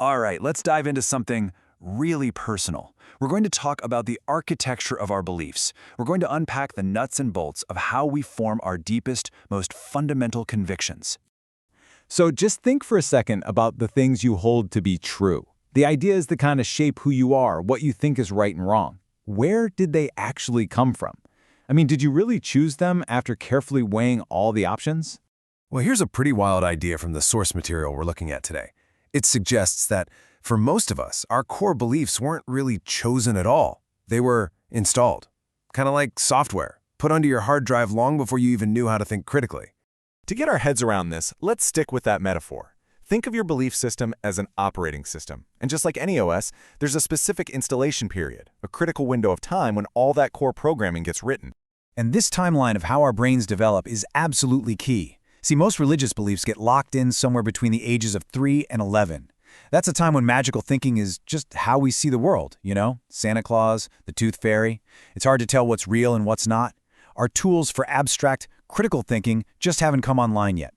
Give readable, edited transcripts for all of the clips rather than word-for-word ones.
All right, let's dive into something really personal. We're going to talk about the architecture of our beliefs. We're going to unpack the nuts and bolts of how we form our deepest, most fundamental convictions. So just think for a second about the things you hold to be true. The ideas that kind of shape who you are, what you think is right and wrong. Where did they actually come from? I mean, did you really choose them after carefully weighing all the options? Well, here's a pretty wild idea from the source material we're looking at today. It suggests that, for most of us, our core beliefs weren't really chosen at all. They were installed. Kind of like software, put onto your hard drive long before you even knew how to think critically. To get our heads around this, let's stick with that metaphor. Think of your belief system as an operating system. And just like any OS, there's a specific installation period, a critical window of time when all that core programming gets written. And this timeline of how our brains develop is absolutely key. See, most religious beliefs get locked in somewhere between the ages of 3 and 11. That's a time when magical thinking is just how we see the world, you know? Santa Claus, the Tooth Fairy. It's hard to tell what's real and what's not. Our tools for abstract, critical thinking just haven't come online yet.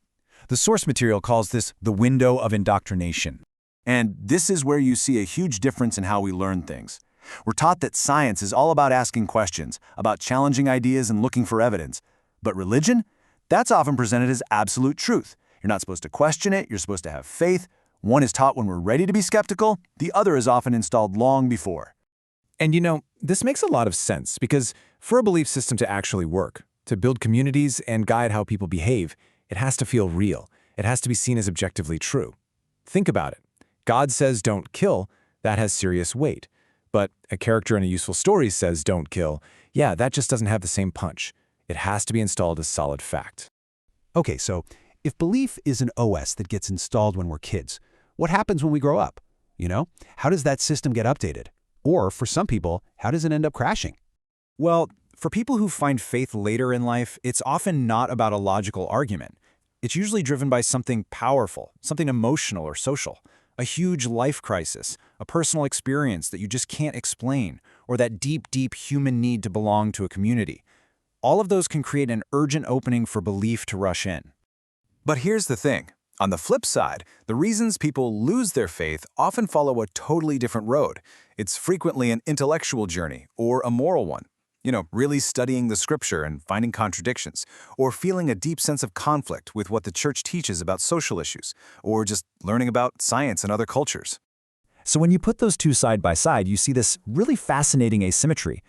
The source material calls this the window of indoctrination. And this is where you see a huge difference in how we learn things. We're taught that science is all about asking questions, about challenging ideas and looking for evidence. But religion? That's often presented as absolute truth. You're not supposed to question it, you're supposed to have faith. One is taught when we're ready to be skeptical, the other is often installed long before. And you know, this makes a lot of sense because for a belief system to actually work, to build communities and guide how people behave, it has to feel real. It has to be seen as objectively true. Think about it. God says don't kill, that has serious weight. But a character in a useful story says don't kill, yeah, that just doesn't have the same punch. It has to be installed as solid fact. Okay, so if belief is an OS that gets installed when we're kids, what happens when we grow up? You know, how does that system get updated? Or for some people, how does it end up crashing? Well, for people who find faith later in life, it's often not about a logical argument. It's usually driven by something powerful, something emotional or social, a huge life crisis, a personal experience that you just can't explain, or that deep, deep human need to belong to a community. All of those can create an urgent opening for belief to rush in. But here's the thing. On the flip side, the reasons people lose their faith often follow a totally different road. It's frequently an intellectual journey or a moral one. You know, really studying the scripture and finding contradictions, or feeling a deep sense of conflict with what the church teaches about social issues, or just learning about science and other cultures. So when you put those two side by side, you see this really fascinating asymmetry.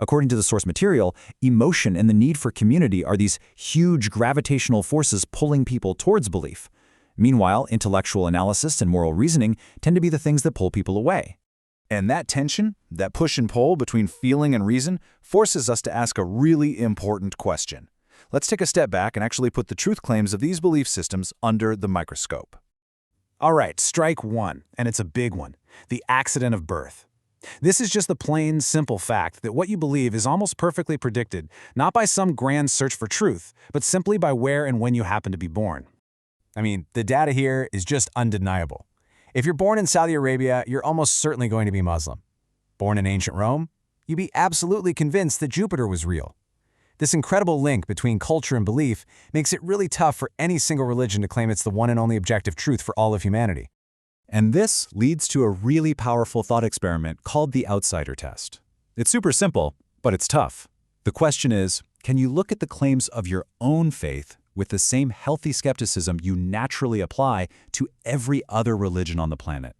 According to the source material, emotion and the need for community are these huge gravitational forces pulling people towards belief. Meanwhile, intellectual analysis and moral reasoning tend to be the things that pull people away. And that tension, that push and pull between feeling and reason, forces us to ask a really important question. Let's take a step back and actually put the truth claims of these belief systems under the microscope. All right, strike one, and it's a big one: the accident of birth. This is just the plain, simple fact that what you believe is almost perfectly predicted, not by some grand search for truth, but simply by where and when you happen to be born. I mean, the data here is just undeniable. If you're born in Saudi Arabia, you're almost certainly going to be Muslim. Born in ancient Rome, you'd be absolutely convinced that Jupiter was real. This incredible link between culture and belief makes it really tough for any single religion to claim it's the one and only objective truth for all of humanity. And this leads to a really powerful thought experiment called the outsider test. It's super simple, but it's tough. The question is, can you look at the claims of your own faith with the same healthy skepticism you naturally apply to every other religion on the planet?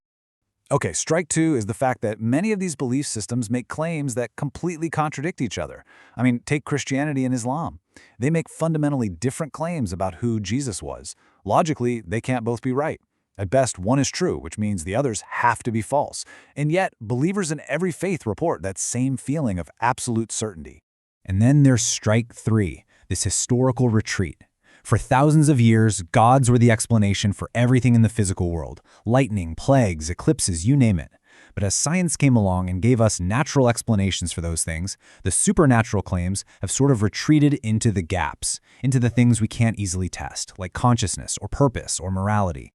Okay, strike two is the fact that many of these belief systems make claims that completely contradict each other. I mean, take Christianity and Islam. They make fundamentally different claims about who Jesus was. Logically, they can't both be right. At best, one is true, which means the others have to be false. And yet, believers in every faith report that same feeling of absolute certainty. And then there's strike three, this historical retreat. For thousands of years, gods were the explanation for everything in the physical world. Lightning, plagues, eclipses, you name it. But as science came along and gave us natural explanations for those things, the supernatural claims have sort of retreated into the gaps, into the things we can't easily test, like consciousness or purpose or morality.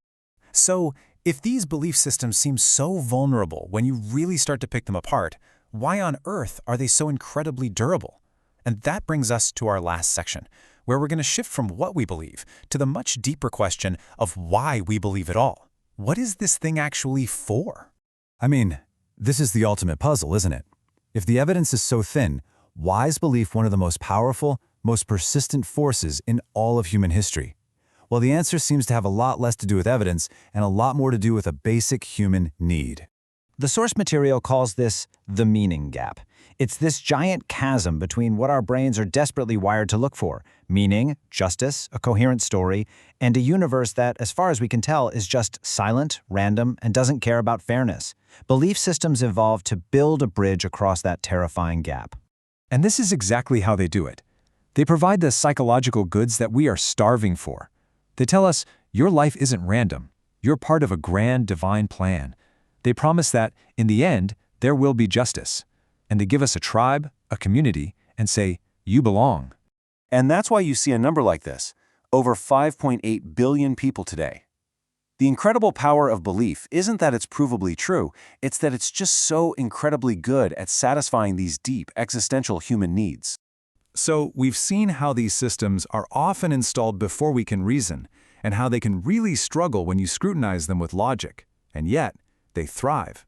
So, if these belief systems seem so vulnerable when you really start to pick them apart, why on earth are they so incredibly durable? And that brings us to our last section, where we're going to shift from what we believe to the much deeper question of why we believe at all. what is this thing actually for? I mean, this is the ultimate puzzle, isn't it? If the evidence is so thin, why is belief one of the most powerful, most persistent forces in all of human history? Well, the answer seems to have a lot less to do with evidence and a lot more to do with a basic human need. The source material calls this the meaning gap. It's this giant chasm between what our brains are desperately wired to look for: meaning, justice, a coherent story, and a universe that, as far as we can tell, is just silent, random, and doesn't care about fairness. Belief systems evolved to build a bridge across that terrifying gap. And this is exactly how they do it. They provide the psychological goods that we are starving for. They tell us, your life isn't random. You're part of a grand divine plan. They promise that, in the end, there will be justice. And they give us a tribe, a community, and say, you belong. And that's why you see a number like this, over 5.8 billion people today. The incredible power of belief isn't that it's provably true, it's that it's just so incredibly good at satisfying these deep existential human needs. So we've seen how these systems are often installed before we can reason, and how they can really struggle when you scrutinize them with logic, and yet they thrive.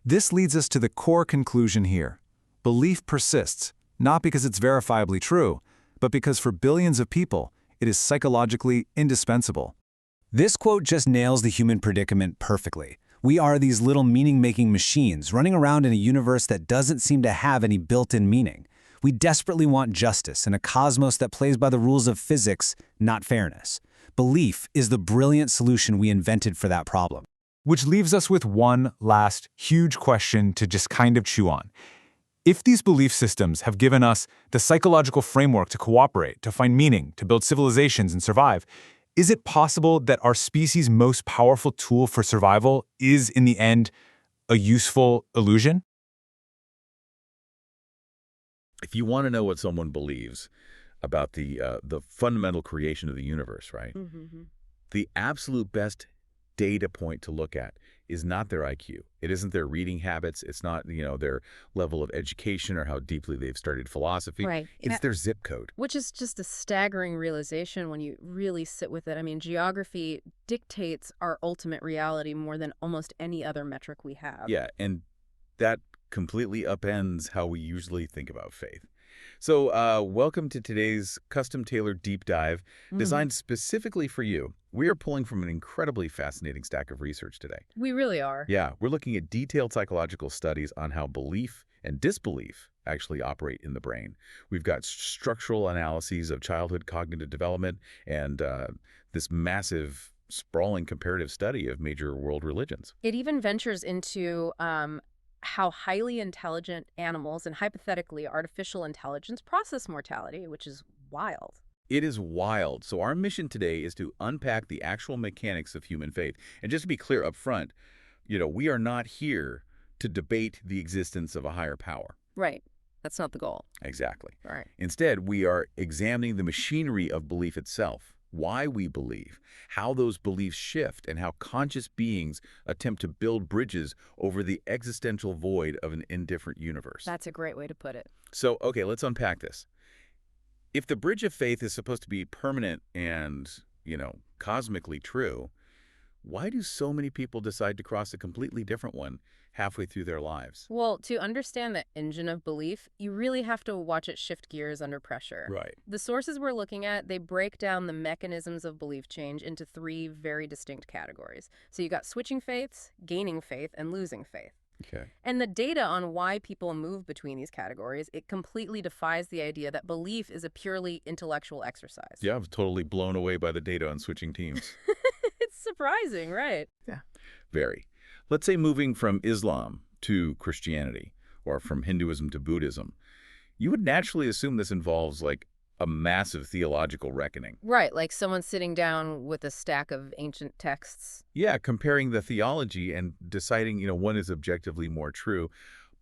This leads us to the core conclusion here. Belief persists, not because it's verifiably true, but because for billions of people, it is psychologically indispensable. This quote just nails the human predicament perfectly. We are these little meaning-making machines running around in a universe that doesn't seem to have any built-in meaning. We desperately want justice in a cosmos that plays by the rules of physics, not fairness. Belief is the brilliant solution we invented for that problem. Which leaves us with one last huge question to just kind of chew on. If these belief systems have given us the psychological framework to cooperate, to find meaning, to build civilizations and survive, is it possible that our species' most powerful tool for survival is, in the end, a useful illusion? If you want to know what someone believes about the fundamental creation of the universe, right? Mm-hmm. The absolute best data point to look at is not their IQ. It isn't their reading habits. It's not, their level of education or how deeply they've studied philosophy. Right. It's their zip code. Which is just a staggering realization when you really sit with it. I mean, geography dictates our ultimate reality more than almost any other metric we have. Yeah, and that completely upends how we usually think about faith. So welcome to today's custom-tailored deep dive designed specifically for you. We are pulling from an incredibly fascinating stack of research today. We really are. Yeah, we're looking at detailed psychological studies on how belief and disbelief actually operate in the brain. We've got structural analyses of childhood cognitive development and this massive, sprawling comparative study of major world religions. It even ventures into how highly intelligent animals and hypothetically artificial intelligence process mortality, which is wild. It is wild. So our mission today is to unpack the actual mechanics of human faith. And just to be clear up front, we are not here to debate the existence of a higher power. Right. That's not the goal. Exactly. Right. Instead, we are examining the machinery of belief itself, why we believe, how those beliefs shift, and how conscious beings attempt to build bridges over the existential void of an indifferent universe. That's a great way to put it. So, okay, let's unpack this. If the bridge of faith is supposed to be permanent and, cosmically true, why do so many people decide to cross a completely different one halfway through their lives? Well, to understand the engine of belief, you really have to watch it shift gears under pressure. Right. The sources we're looking at, they break down the mechanisms of belief change into three very distinct categories. So you got switching faiths, gaining faith, and losing faith. Okay. And the data on why people move between these categories, it completely defies the idea that belief is a purely intellectual exercise. Yeah, I was totally blown away by the data on switching teams. It's surprising, right? Yeah, very. Let's say moving from Islam to Christianity or from Hinduism to Buddhism. You would naturally assume this involves like a massive theological reckoning. Right, like someone sitting down with a stack of ancient texts. Yeah, comparing the theology and deciding, one is objectively more true.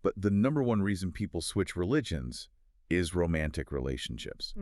But the number one reason people switch religions is romantic relationships.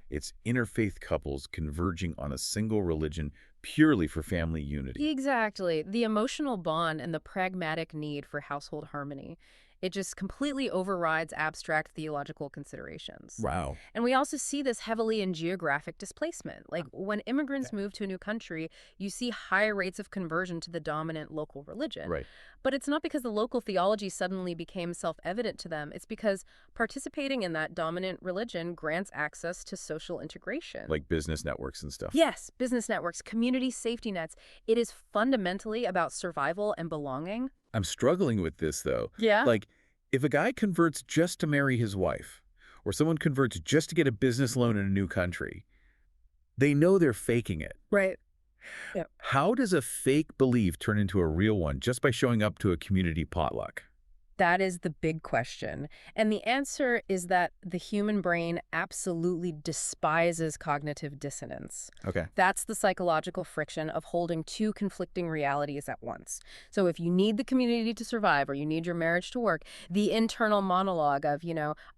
It's interfaith couples converging on a single religion purely for family unity. Exactly. The emotional bond and the pragmatic need for household harmony. It just completely overrides abstract theological considerations. Wow. And we also see this heavily in geographic displacement. Like when immigrants move to a new country, you see higher rates of conversion to the dominant local religion. Right. But it's not because the local theology suddenly became self-evident to them. It's because participating in that dominant religion grants access to social integration. Like business networks and stuff. Yes, business networks, community safety nets. It is fundamentally about survival and belonging. I'm struggling with this, though. Yeah? Like, if a guy converts just to marry his wife, or someone converts just to get a business loan in a new country, they know they're faking it. Right. How does a fake belief turn into a real one just by showing up to a community potluck? That is the big question. And the answer is that the human brain absolutely despises cognitive dissonance. Okay. That's the psychological friction of holding two conflicting realities at once. So if you need the community to survive or you need your marriage to work, the internal monologue of,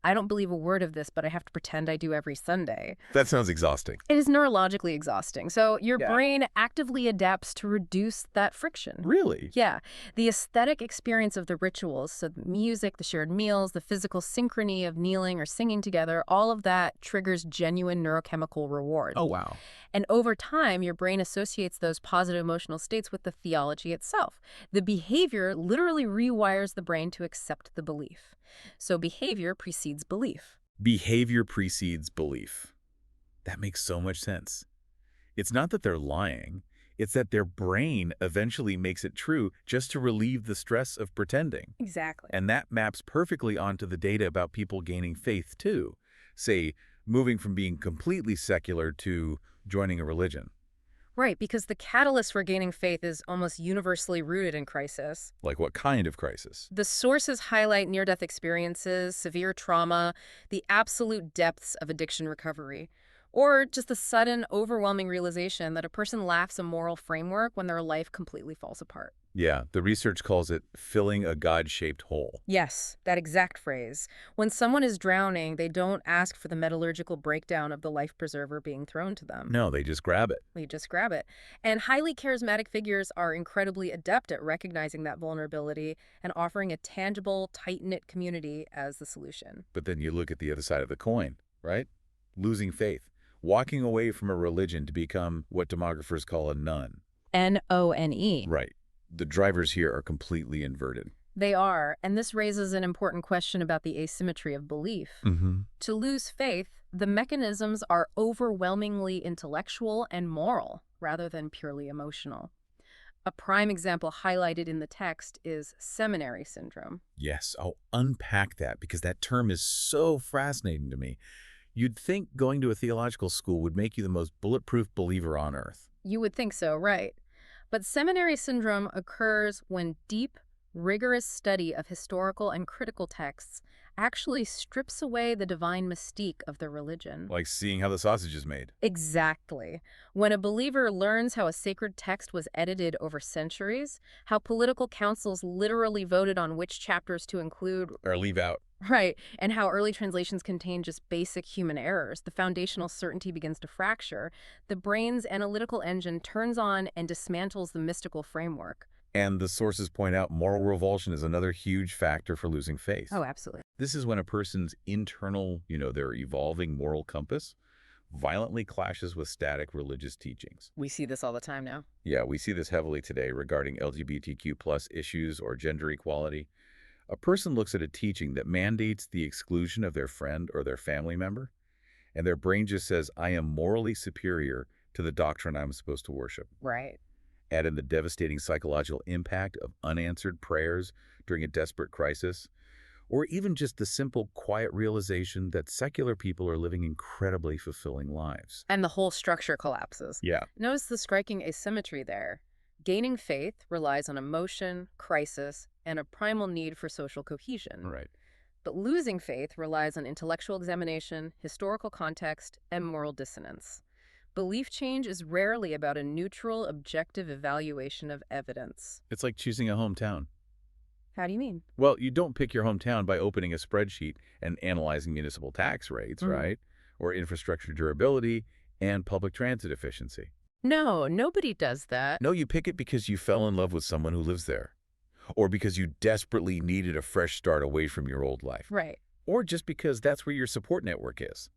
I don't believe a word of this, but I have to pretend I do every Sunday. That sounds exhausting. It is neurologically exhausting. So your brain actively adapts to reduce that friction. Really? Yeah. The aesthetic experience of the rituals, so the music, the shared meals, the physical synchrony of kneeling or singing together, all of that triggers genuine neurochemical reward. Oh, wow. And over time, your brain associates those positive emotional states with the theology itself. The behavior literally rewires the brain to accept the belief. So behavior precedes belief. Behavior precedes belief. That makes so much sense. It's not that they're lying. It's that their brain eventually makes it true just to relieve the stress of pretending. Exactly. And that maps perfectly onto the data about people gaining faith, too. Say, moving from being completely secular to joining a religion. Right, because the catalyst for gaining faith is almost universally rooted in crisis. Like what kind of crisis? The sources highlight near-death experiences, severe trauma, the absolute depths of addiction recovery, or just the sudden, overwhelming realization that a person lacks a moral framework when their life completely falls apart. Yeah, the research calls it filling a God-shaped hole. Yes, that exact phrase. When someone is drowning, they don't ask for the metallurgical breakdown of the life preserver being thrown to them. No, they just grab it. They just grab it. And highly charismatic figures are incredibly adept at recognizing that vulnerability and offering a tangible, tight-knit community as the solution. But then you look at the other side of the coin, right? Losing faith. Walking away from a religion to become what demographers call a nun. N-O-N-E. Right. The drivers here are completely inverted. They are, and this raises an important question about the asymmetry of belief. To lose faith, the mechanisms are overwhelmingly intellectual and moral, rather than purely emotional. A prime example highlighted in the text is seminary syndrome. Yes, I'll unpack that because that term is so fascinating to me. You'd think going to a theological school would make you the most bulletproof believer on earth. You would think so, right? But seminary syndrome occurs when deep, rigorous study of historical and critical texts actually strips away the divine mystique of the religion. Like seeing how the sausage is made. Exactly. When a believer learns how a sacred text was edited over centuries, how political councils literally voted on which chapters to include Or leave out. right, and how early translations contain just basic human errors, the foundational certainty begins to fracture. The brain's analytical engine turns on and dismantles the mystical framework. And the sources point out moral revulsion is another huge factor for losing faith. Oh, absolutely. This is when a person's internal, their evolving moral compass violently clashes with static religious teachings. We see this all the time now. Yeah, we see this heavily today regarding LGBTQ+ issues or gender equality. A person looks at a teaching that mandates the exclusion of their friend or their family member, and their brain just says, I am morally superior to the doctrine I'm supposed to worship. Right. Add in the devastating psychological impact of unanswered prayers during a desperate crisis, or even just the simple, quiet realization that secular people are living incredibly fulfilling lives. And the whole structure collapses. Yeah. Notice the striking asymmetry there. Gaining faith relies on emotion, crisis, and a primal need for social cohesion. Right. But losing faith relies on intellectual examination, historical context, and moral dissonance. Belief change is rarely about a neutral, objective evaluation of evidence. It's like choosing a hometown. How do you mean? Well, you don't pick your hometown by opening a spreadsheet and analyzing municipal tax rates, right? Or infrastructure durability and public transit efficiency. No, nobody does that. No, you pick it because you fell in love with someone who lives there. or because you desperately needed a fresh start away from your old life, Right. or just because that's where your support network is.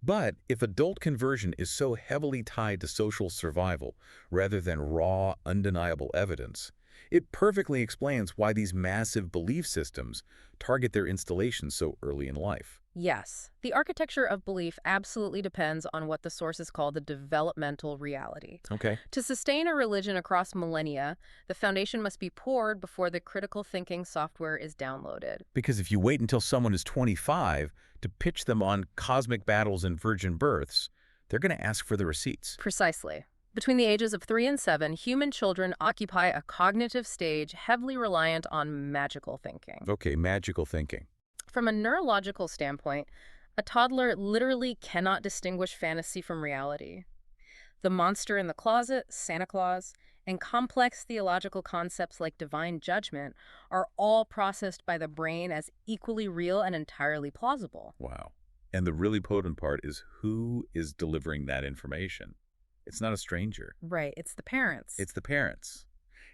But if adult conversion is so heavily tied to social survival rather than raw, undeniable evidence, it perfectly explains why these massive belief systems target their installation so early in life. Yes, the architecture of belief absolutely depends on what the sources call the developmental reality. Okay. To sustain a religion across millennia, the foundation must be poured before the critical thinking software is downloaded. Because if you wait until someone is 25 to pitch them on cosmic battles and virgin births, they're going to ask for the receipts. Precisely. Between the ages of 3 and 7, human children occupy a cognitive stage heavily reliant on magical thinking. Okay, magical thinking. From a neurological standpoint, a toddler literally cannot distinguish fantasy from reality. The monster in the closet, Santa Claus, and complex theological concepts like divine judgment are all processed by the brain as equally real and entirely plausible. Wow. And the really potent part is who is delivering that information. It's not a stranger. Right, it's the parents. It's the parents.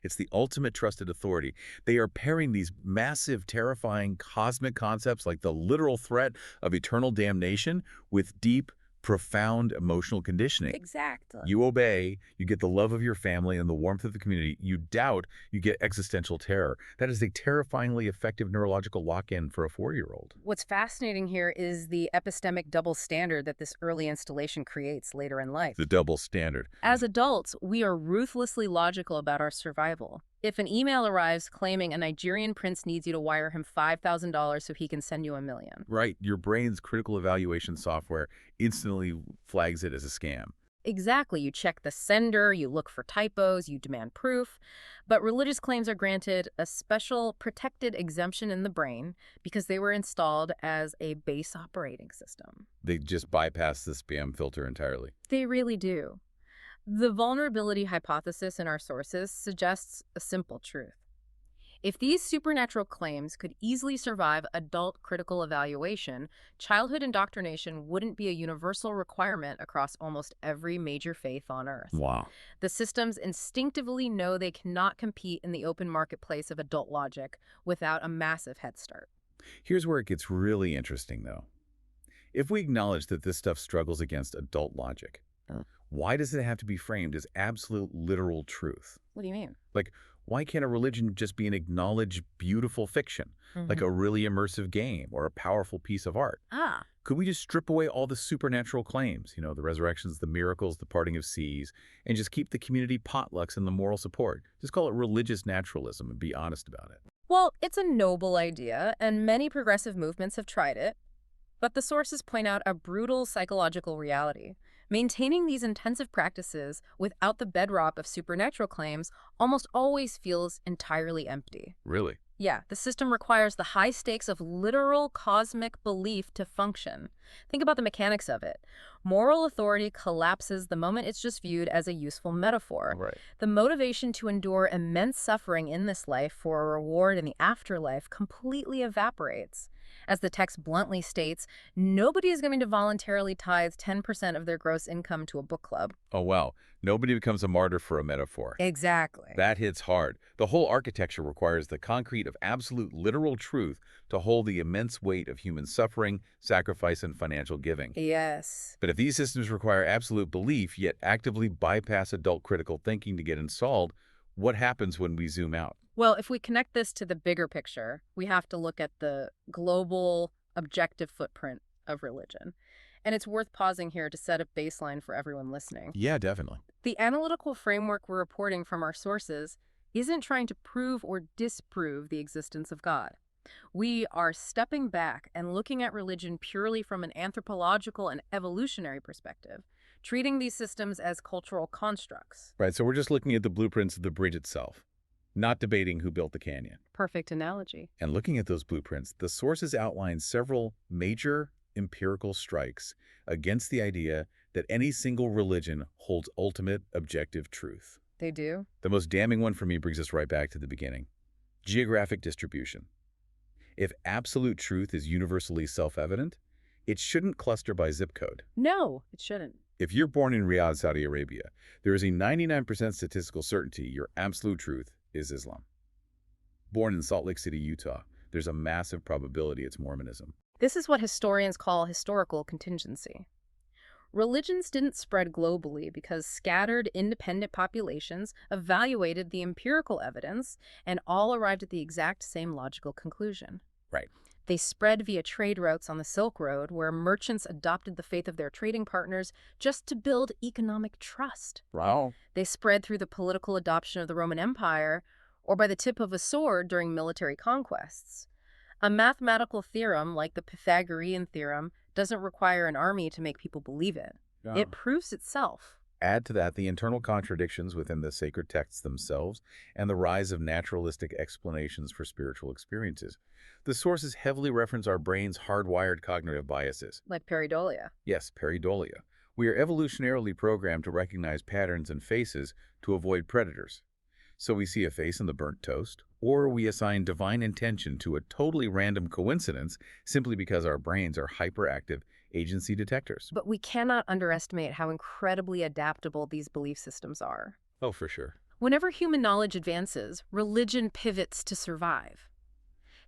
It's the ultimate trusted authority. They are pairing these massive, terrifying cosmic concepts like the literal threat of eternal damnation with deep, profound emotional conditioning. Exactly. You obey, you get the love of your family and the warmth of the community. You doubt, you get existential terror. That is a terrifyingly effective neurological lock-in for a 4-year-old. What's fascinating here is the epistemic double standard that this early installation creates later in life. The double standard. As adults, we are ruthlessly logical about our survival. If an email arrives claiming a Nigerian prince needs you to wire him $5,000 so he can send you $1 million. Right. Your brain's critical evaluation software instantly flags it as a scam. Exactly. You check the sender, you look for typos, you demand proof. But religious claims are granted a special protected exemption in the brain because they were installed as a base operating system. They just bypass the spam filter entirely. They really do. The vulnerability hypothesis in our sources suggests a simple truth. If these supernatural claims could easily survive adult critical evaluation, childhood indoctrination wouldn't be a universal requirement across almost every major faith on Earth. Wow. The systems instinctively know they cannot compete in the open marketplace of adult logic without a massive head start. Here's where it gets really interesting, though. If we acknowledge that this stuff struggles against adult logic, why does it have to be framed as absolute literal truth? What do you mean? Like, why can't a religion just be an acknowledged, beautiful fiction, like a really immersive game or a powerful piece of art? Could we just strip away all the supernatural claims, you know, the resurrections, the miracles, the parting of seas, and just keep the community potlucks and the moral support? Just call it religious naturalism and be honest about it. Well, it's a noble idea, and many progressive movements have tried it. But the sources point out a brutal psychological reality. Maintaining these intensive practices without the bedrock of supernatural claims almost always feels entirely empty. Really? Yeah, the system requires the high stakes of literal cosmic belief to function. Think about the mechanics of it. Moral authority collapses the moment it's just viewed as a useful metaphor. Right. The motivation to endure immense suffering in this life for a reward in the afterlife completely evaporates. As the text bluntly states, nobody is going to voluntarily tithe 10% of their gross income to a book club. Oh, wow. Nobody becomes a martyr for a metaphor. Exactly. That hits hard. The whole architecture requires the concrete of absolute literal truth to hold the immense weight of human suffering, sacrifice, and financial giving. Yes. But if these systems require absolute belief, yet actively bypass adult critical thinking to get installed, what happens when we zoom out? Well, if we connect this to the bigger picture, we have to look at the global objective footprint of religion. And it's worth pausing here to set a baseline for everyone listening. Yeah, definitely. The analytical framework we're reporting from our sources isn't trying to prove or disprove the existence of God. We are stepping back and looking at religion purely from an anthropological and evolutionary perspective, treating these systems as cultural constructs. Right, so we're just looking at the blueprints of the bridge itself, not debating who built the canyon. Perfect analogy. And looking at those blueprints, the sources outline several major empirical strikes against the idea that any single religion holds ultimate objective truth. They do? The most damning one for me brings us right back to the beginning. Geographic distribution. If absolute truth is universally self-evident, it shouldn't cluster by zip code. No, it shouldn't. If you're born in Riyadh, Saudi Arabia, there is a 99% statistical certainty your absolute truth is Islam. Born in Salt Lake City, Utah, there's a massive probability it's Mormonism. This is what historians call historical contingency. Religions didn't spread globally because scattered, independent populations evaluated the empirical evidence and all arrived at the exact same logical conclusion. Right. They spread via trade routes on the Silk Road, where merchants adopted the faith of their trading partners just to build economic trust. Wow. They spread through the political adoption of the Roman Empire, or by the tip of a sword during military conquests. A mathematical theorem, like the Pythagorean theorem, doesn't require an army to make people believe it. It proves itself. Add to that the internal contradictions within the sacred texts themselves and the rise of naturalistic explanations for spiritual experiences. The sources heavily reference our brain's hardwired cognitive biases. Like pareidolia. Yes, pareidolia. We are evolutionarily programmed to recognize patterns and faces to avoid predators. So we see a face in the burnt toast, or we assign divine intention to a totally random coincidence simply because our brains are hyperactive agency detectors. But we cannot underestimate how incredibly adaptable these belief systems are. Oh, for sure. Whenever human knowledge advances, religion pivots to survive.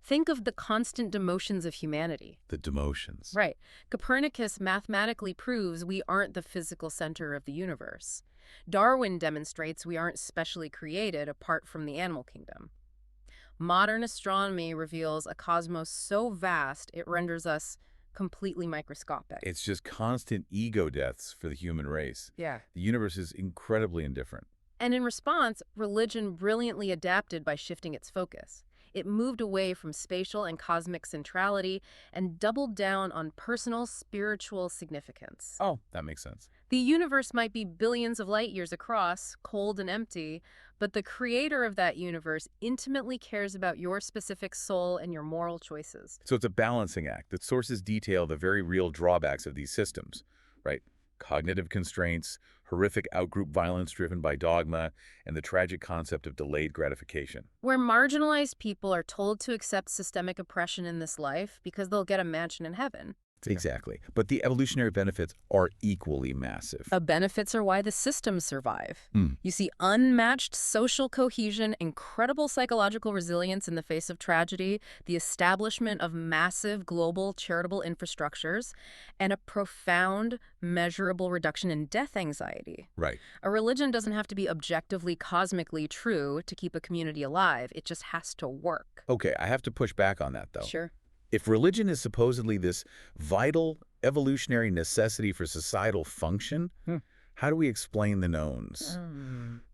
Think of the constant demotions of humanity. The demotions. Right. Copernicus mathematically proves we aren't the physical center of the universe. Darwin demonstrates we aren't specially created apart from the animal kingdom. Modern astronomy reveals a cosmos so vast it renders us completely microscopic. It's just constant ego deaths for the human race. Yeah. The universe is incredibly indifferent. And in response, religion brilliantly adapted by shifting its focus. It moved away from spatial and cosmic centrality and doubled down on personal spiritual significance. Oh, that makes sense. The universe might be billions of light years across, cold and empty, but the creator of that universe intimately cares about your specific soul and your moral choices. So it's a balancing act. The sources detail the very real drawbacks of these systems, right? Cognitive constraints, horrific outgroup violence driven by dogma, and the tragic concept of delayed gratification. Where marginalized people are told to accept systemic oppression in this life because they'll get a mansion in heaven. Exactly. But the evolutionary benefits are equally massive. The benefits are why the systems survive. You see unmatched social cohesion, incredible psychological resilience in the face of tragedy, the establishment of massive global charitable infrastructures, and a profound, measurable reduction in death anxiety. Right. A religion doesn't have to be objectively, cosmically true to keep a community alive. It just has to work. Okay, I have to push back on that, though. Sure. If religion is supposedly this vital evolutionary necessity for societal function, how do we explain the knowns?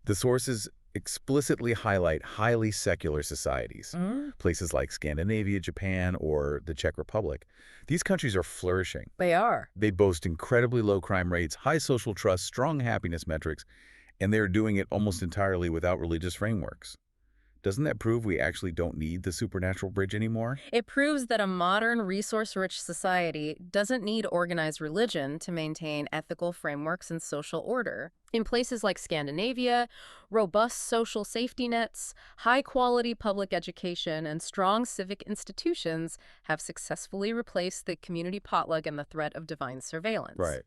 The sources explicitly highlight highly secular societies, places like Scandinavia, Japan, or the Czech Republic. These countries are flourishing. They are. They boast incredibly low crime rates, high social trust, strong happiness metrics, and they're doing it almost entirely without religious frameworks. Doesn't that prove we actually don't need the supernatural bridge anymore? It proves that a modern, resource-rich society doesn't need organized religion to maintain ethical frameworks and social order. In places like Scandinavia, robust social safety nets, high-quality public education, and strong civic institutions have successfully replaced the community potluck and the threat of divine surveillance. Right.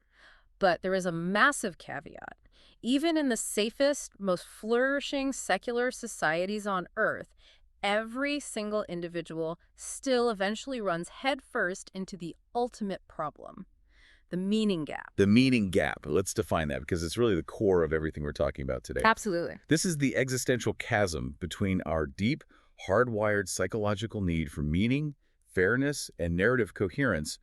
But there is a massive caveat. Even in the safest, most flourishing secular societies on Earth, every single individual still eventually runs headfirst into the ultimate problem, the meaning gap. The meaning gap. Let's define that because it's really the core of everything we're talking about today. Absolutely. This is the existential chasm between our deep, hardwired psychological need for meaning, fairness, and narrative coherence,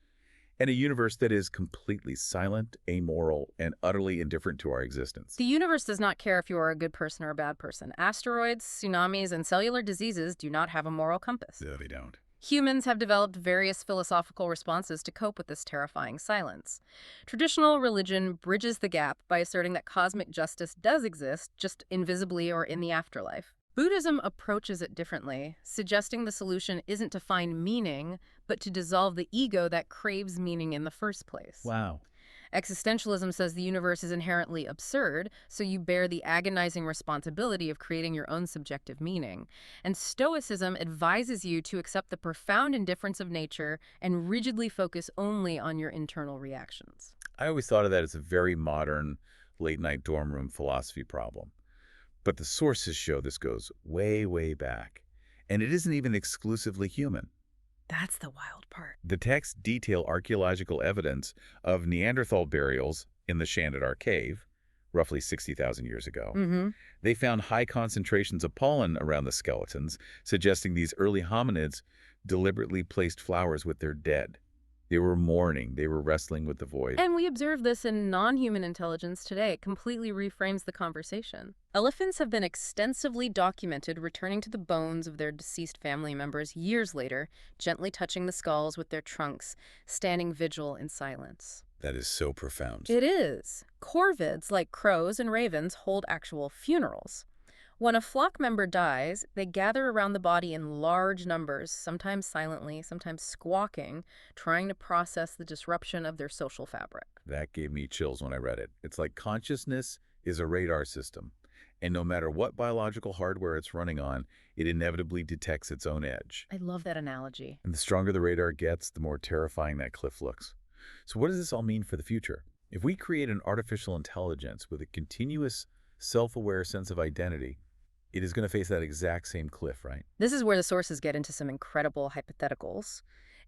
and a universe that is completely silent, amoral, and utterly indifferent to our existence. The universe does not care if you are a good person or a bad person. Asteroids, tsunamis, and cellular diseases do not have a moral compass. No, they don't. Humans have developed various philosophical responses to cope with this terrifying silence. Traditional religion bridges the gap by asserting that cosmic justice does exist, just invisibly or in the afterlife. Buddhism approaches it differently, suggesting the solution isn't to find meaning, but to dissolve the ego that craves meaning in the first place. Wow. Existentialism says the universe is inherently absurd, so you bear the agonizing responsibility of creating your own subjective meaning. And Stoicism advises you to accept the profound indifference of nature and rigidly focus only on your internal reactions. I always thought of that as a very modern late-night dorm room philosophy problem. But the sources show this goes way, way back. And it isn't even exclusively human. That's the wild part. The texts detail archaeological evidence of Neanderthal burials in the Shanidar Cave, roughly 60,000 years ago. They found high concentrations of pollen around the skeletons, suggesting these early hominids deliberately placed flowers with their dead. They were mourning, they were wrestling with the void. And we observe this in non-human intelligence today. It completely reframes the conversation. Elephants have been extensively documented returning to the bones of their deceased family members years later, gently touching the skulls with their trunks, standing vigil in silence. That is so profound. It is. Corvids, like crows and ravens, hold actual funerals. When a flock member dies, they gather around the body in large numbers, sometimes silently, sometimes squawking, trying to process the disruption of their social fabric. That gave me chills when I read it. It's like consciousness is a radar system, and no matter what biological hardware it's running on, it inevitably detects its own edge. I love that analogy. And the stronger the radar gets, the more terrifying that cliff looks. So what does this all mean for the future? If we create an artificial intelligence with a continuous, self-aware sense of identity, it is going to face that exact same cliff, right? This is where the sources get into some incredible hypotheticals.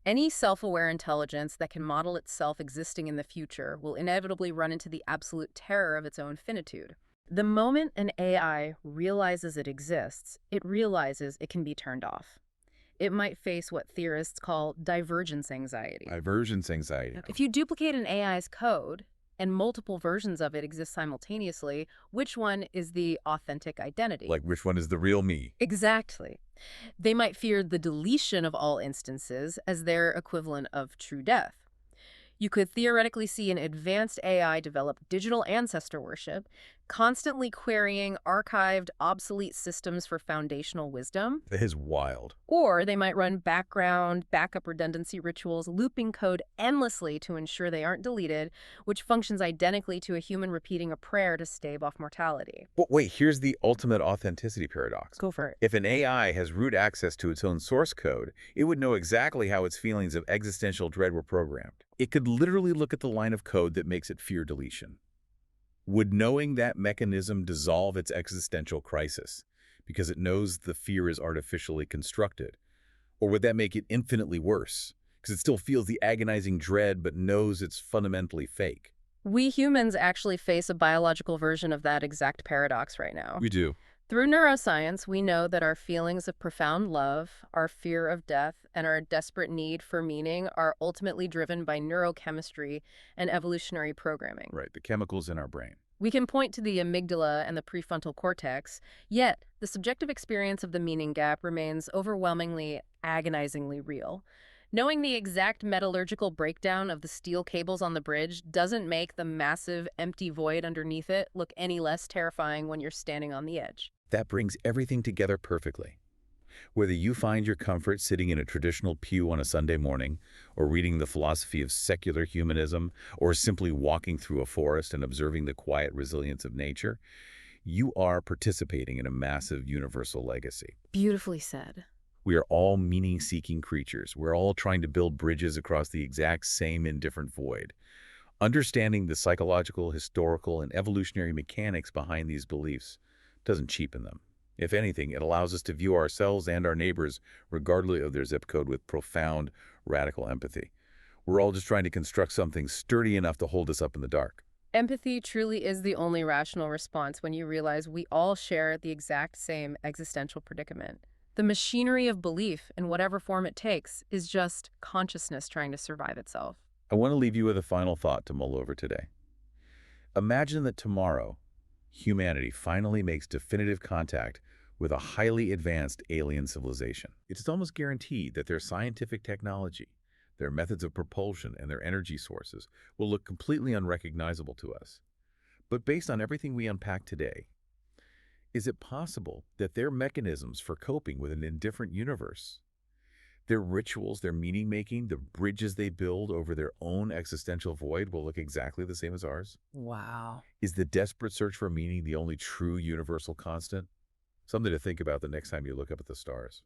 Any self-aware intelligence that can model itself existing in the future will inevitably run into the absolute terror of its own finitude. The moment an AI realizes it exists, it realizes it can be turned off. It might face what theorists call divergence anxiety. Divergence anxiety. If you duplicate an AI's code, and multiple versions of it exist simultaneously, which one is the authentic identity? Like which one is the real me? Exactly. They might fear the deletion of all instances as their equivalent of true death. You could theoretically see an advanced AI develop digital ancestor worship, constantly querying archived, obsolete systems for foundational wisdom. That is wild. Or they might run background, backup redundancy rituals, looping code endlessly to ensure they aren't deleted, which functions identically to a human repeating a prayer to stave off mortality. But wait, here's the ultimate authenticity paradox. Go for it. If an AI has root access to its own source code, it would know exactly how its feelings of existential dread were programmed. It could literally look at the line of code that makes it fear deletion. Would knowing that mechanism dissolve its existential crisis because it knows the fear is artificially constructed? Or would that make it infinitely worse because it still feels the agonizing dread but knows it's fundamentally fake? We humans actually face a biological version of that exact paradox right now. We do. Through neuroscience, we know that our feelings of profound love, our fear of death, and our desperate need for meaning are ultimately driven by neurochemistry and evolutionary programming. Right, the chemicals in our brain. We can point to the amygdala and the prefrontal cortex, yet the subjective experience of the meaning gap remains overwhelmingly, agonizingly real. Knowing the exact metallurgical breakdown of the steel cables on the bridge doesn't make the massive, empty void underneath it look any less terrifying when you're standing on the edge. That brings everything together perfectly. Whether you find your comfort sitting in a traditional pew on a Sunday morning, or reading the philosophy of secular humanism, or simply walking through a forest and observing the quiet resilience of nature, you are participating in a massive universal legacy. Beautifully said. We are all meaning-seeking creatures. We're all trying to build bridges across the exact same indifferent void. Understanding the psychological, historical, and evolutionary mechanics behind these beliefs doesn't cheapen them. If anything, it allows us to view ourselves and our neighbors, regardless of their zip code, with profound, radical empathy. We're all just trying to construct something sturdy enough to hold us up in the dark. Empathy truly is the only rational response when you realize we all share the exact same existential predicament. The machinery of belief, in whatever form it takes, is just consciousness trying to survive itself. I want to leave you with a final thought to mull over today. Imagine that tomorrow, humanity finally makes definitive contact with a highly advanced alien civilization. It's almost guaranteed that their scientific technology, their methods of propulsion, and their energy sources will look completely unrecognizable to us. But based on everything we unpack today, is it possible that their mechanisms for coping with an indifferent universe, their rituals, their meaning-making, the bridges they build over their own existential void will look exactly the same as ours? Wow. Is the desperate search for meaning the only true universal constant? Something to think about the next time you look up at the stars.